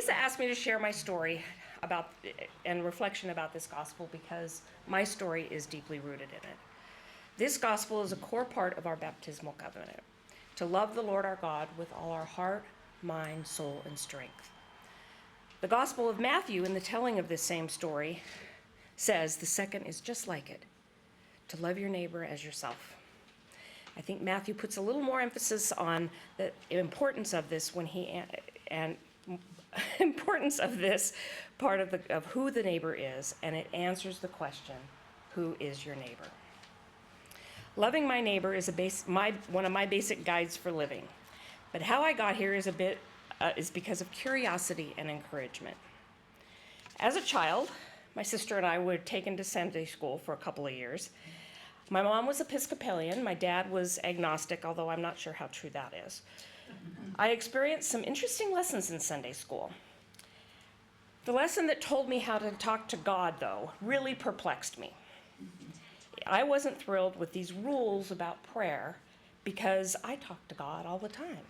Lisa asked me to share my story about and reflection about this gospel because my story is deeply rooted in it. This gospel is a core part of our baptismal covenant, to love the Lord our God with all our heart, mind, soul, and strength. The Gospel of Matthew, in the telling of this same story, says the second is just like it, to love your neighbor as yourself. I think Matthew puts a little more emphasis on the importance of this importance of this part of who the neighbor is, and it answers the question, who is your neighbor? Loving my neighbor is one of my basic guides for living, but how I got here is because of curiosity and encouragement. As a child, my sister and I were taken to Sunday school for a couple of years. My mom was Episcopalian, my dad was agnostic, although I'm not sure how true that is. I experienced some interesting lessons in Sunday school. The lesson that told me how to talk to God, though, really perplexed me. I wasn't thrilled with these rules about prayer because I talk to God all the time.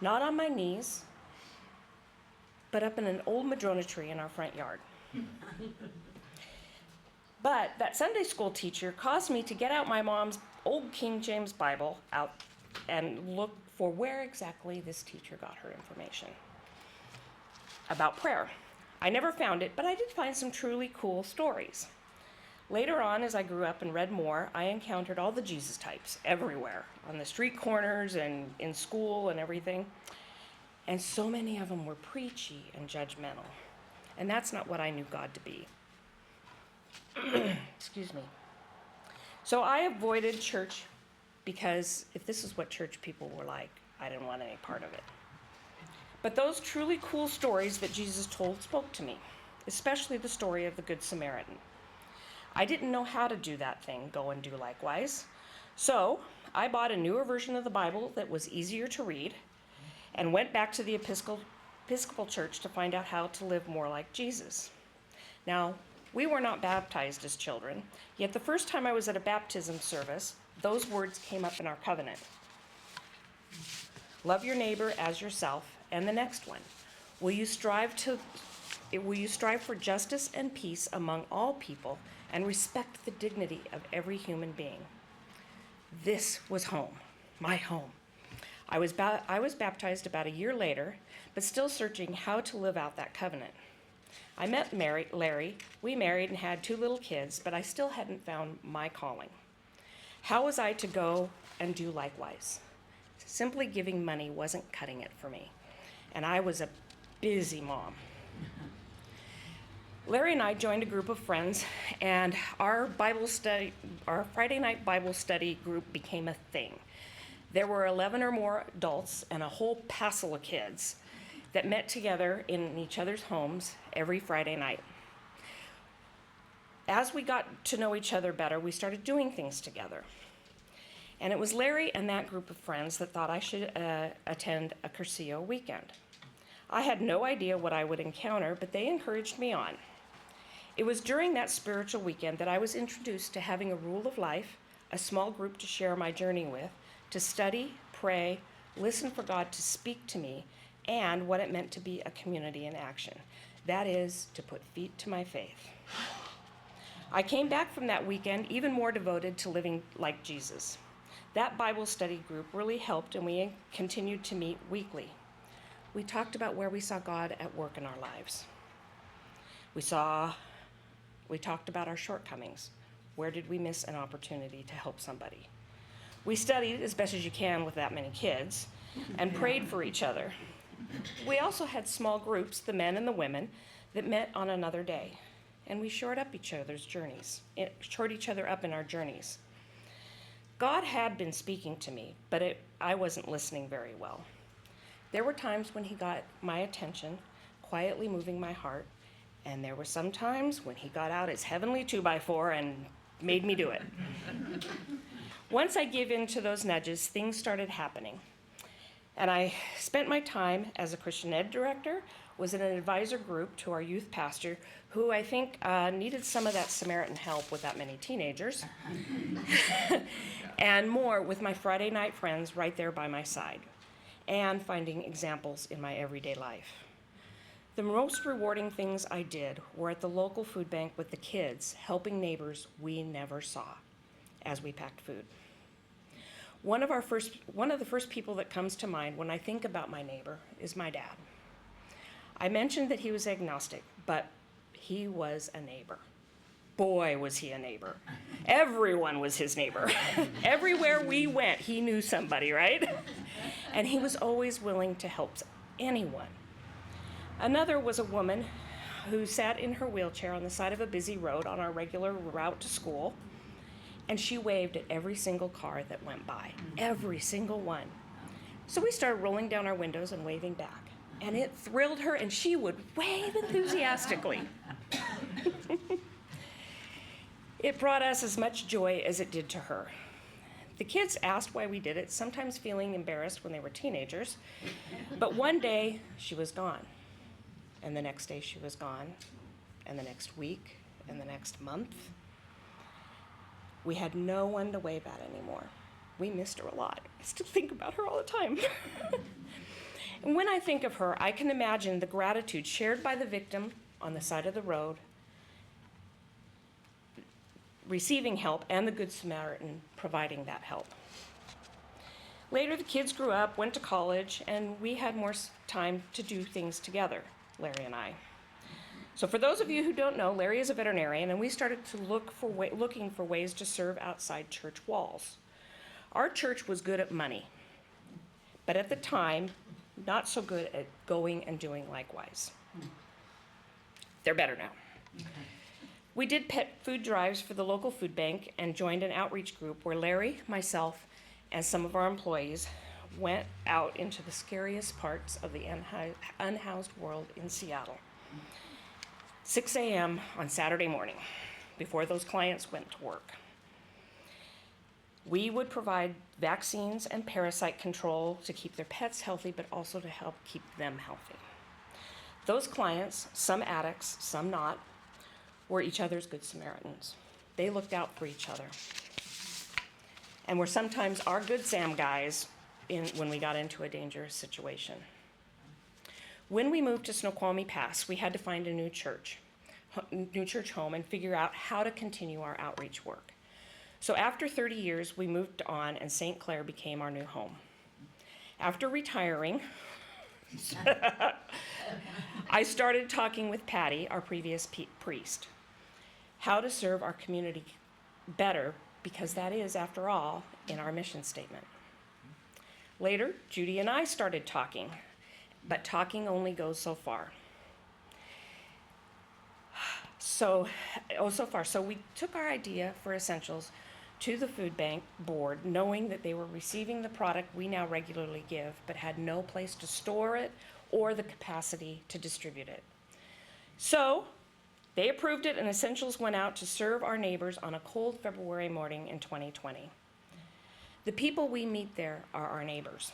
Not on my knees, but up in an old madrona tree in our front yard. But that Sunday school teacher caused me to get out my mom's old King James Bible out and look for where exactly this teacher got her information about prayer. I never found it, but I did find some truly cool stories. Later on, as I grew up and read more, I encountered all the Jesus types everywhere, on the street corners and in school and everything. And so many of them were preachy and judgmental. And that's not what I knew God to be. Excuse me. So I avoided church because if this is what church people were like, I didn't want any part of it. But those truly cool stories that Jesus told spoke to me, especially the story of the Good Samaritan. I didn't know how to do that thing, go and do likewise. So I bought a newer version of the Bible that was easier to read and went back to the Episcopal Church to find out how to live more like Jesus. Now, we were not baptized as children, yet the first time I was at a baptism service, those words came up in our covenant. Love your neighbor as yourself, and the next one. Will you strive for justice and peace among all people and respect the dignity of every human being? This was home, my home. I was baptized about a year later, but still searching how to live out that covenant. I met Larry, we married and had 2 little kids, but I still hadn't found my calling. How was I to go and do likewise? Simply giving money wasn't cutting it for me, and I was a busy mom. Larry and I joined a group of friends, and our Friday night Bible study group became a thing. There were 11 or more adults and a whole passel of kids that met together in each other's homes every Friday night. As we got to know each other better, we started doing things together. And it was Larry and that group of friends that thought I should attend a Cursillo weekend. I had no idea what I would encounter, but they encouraged me on. It was during that spiritual weekend that I was introduced to having a rule of life, a small group to share my journey with, to study, pray, listen for God to speak to me, and what it meant to be a community in action. That is, to put feet to my faith. I came back from that weekend even more devoted to living like Jesus. That Bible study group really helped, and we continued to meet weekly. We talked about where we saw God at work in our lives. We talked about our shortcomings. Where did we miss an opportunity to help somebody? We studied as best as you can with that many kids and prayed for each other. We also had small groups, the men and the women, that met on another day, and we shored each other up in our journeys. God had been speaking to me, but I wasn't listening very well. There were times when he got my attention, quietly moving my heart, and there were some times when he got out his heavenly 2x4 and made me do it. Once I gave in to those nudges, things started happening. And I spent my time as a Christian ed director, was in an advisor group to our youth pastor, who I think needed some of that Samaritan help with that many teenagers, and more with my Friday night friends right there by my side, and finding examples in my everyday life. The most rewarding things I did were at the local food bank with the kids, helping neighbors we never saw as we packed food. One of the first people that comes to mind when I think about my neighbor is my dad. I mentioned that he was agnostic, but he was a neighbor. Boy, was he a neighbor. Everyone was his neighbor. Everywhere we went, he knew somebody, right? And he was always willing to help anyone. Another was a woman who sat in her wheelchair on the side of a busy road on our regular route to school, and she waved at every single car that went by, every single one. So we started rolling down our windows and waving back, and it thrilled her, and she would wave enthusiastically. It brought us as much joy as it did to her. The kids asked why we did it, sometimes feeling embarrassed when they were teenagers, but one day she was gone. And the next day she was gone, and the next week, and the next month. We had no one to wave at anymore. We missed her a lot. I still think about her all the time. And when I think of her, I can imagine the gratitude shared by the victim on the side of the road, receiving help, and the Good Samaritan providing that help. Later, the kids grew up, went to college, and we had more time to do things together, Larry and I. So for those of you who don't know, Larry is a veterinarian, and we started to looking for ways to serve outside church walls. Our church was good at money, but at the time, not so good at going and doing likewise. They're better now. We did pet food drives for the local food bank and joined an outreach group where Larry, myself, and some of our employees went out into the scariest parts of the unhoused world in Seattle. 6 a.m. on Saturday morning, before those clients went to work. We would provide vaccines and parasite control to keep their pets healthy, but also to help keep them healthy. Those clients, some addicts, some not, were each other's Good Samaritans. They looked out for each other and were sometimes our Good Sam guys when we got into a dangerous situation. When we moved to Snoqualmie Pass, we had to find a new church home and figure out how to continue our outreach work. So after 30 years, we moved on, and St. Clair became our new home. After retiring, I started talking with Patty, our previous priest, how to serve our community better, because that is, after all, in our mission statement. Later, Judy and I started talking, but talking only goes so far. So we took our idea for essentials to the food bank board, knowing that they were receiving the product we now regularly give, but had no place to store it or the capacity to distribute it. So they approved it, and essentials went out to serve our neighbors on a cold February morning in 2020. The people we meet there are our neighbors.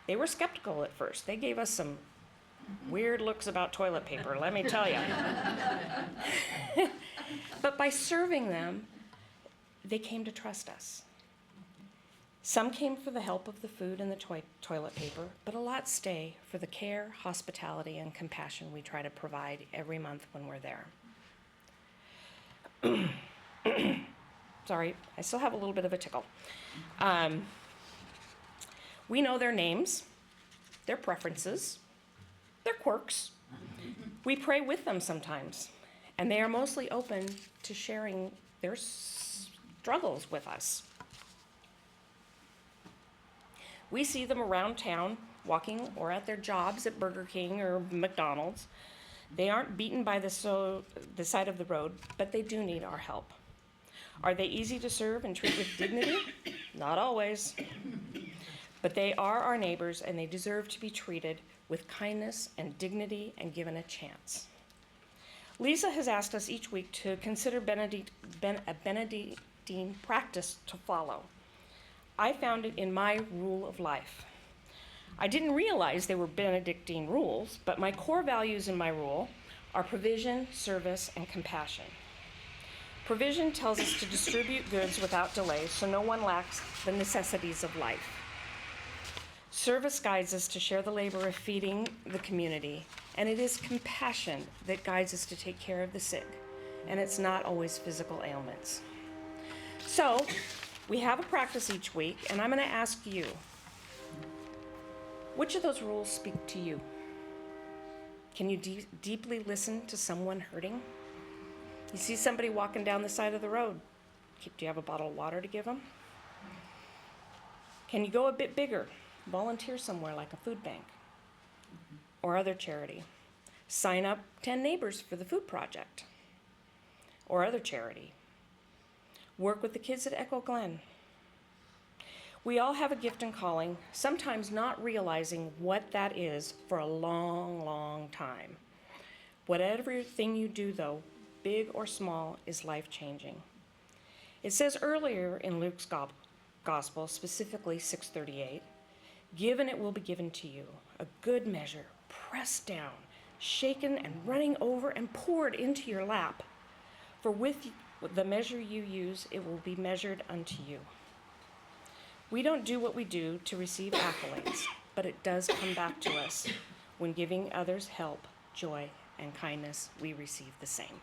They were skeptical at first. They gave us some weird looks about toilet paper, let me tell you. But by serving them, they came to trust us. Some came for the help of the food and the toilet paper, but a lot stay for the care, hospitality, and compassion we try to provide every month when we're there. Sorry, I still have a little bit of a tickle. We know their names, their preferences, their quirks. We pray with them sometimes, and they are mostly open to sharing their struggles with us. We see them around town, walking or at their jobs at Burger King or McDonald's. They aren't beaten by the side of the road, but they do need our help. Are they easy to serve and treat with dignity? Not always. But they are our neighbors, and they deserve to be treated with kindness and dignity and given a chance. Lisa has asked us each week to consider a Benedictine practice to follow. I found it in my rule of life. I didn't realize they were Benedictine rules, but my core values in my rule are provision, service, and compassion. Provision tells us to distribute goods without delay so no one lacks the necessities of life. Service guides us to share the labor of feeding the community, and it is compassion that guides us to take care of the sick, and it's not always physical ailments. So, we have a practice each week, and I'm going to ask you, which of those rules speak to you? Can you deeply listen to someone hurting? You see somebody walking down the side of the road. Do you have a bottle of water to give them? Can you go a bit bigger? Volunteer somewhere like a food bank or other charity. Sign up 10 neighbors for the food project or other charity. Work with the kids at Echo Glen. We all have a gift and calling, sometimes not realizing what that is for a long, long time. Whatever thing you do, though, big or small, is life-changing. It says earlier in Luke's Gospel, specifically 6:38, "Give and it will be given to you, a good measure, pressed down, shaken and running over and poured into your lap. For with the measure you use, it will be measured unto you." We don't do what we do to receive accolades, but it does come back to us. When giving others help, joy, and kindness, we receive the same.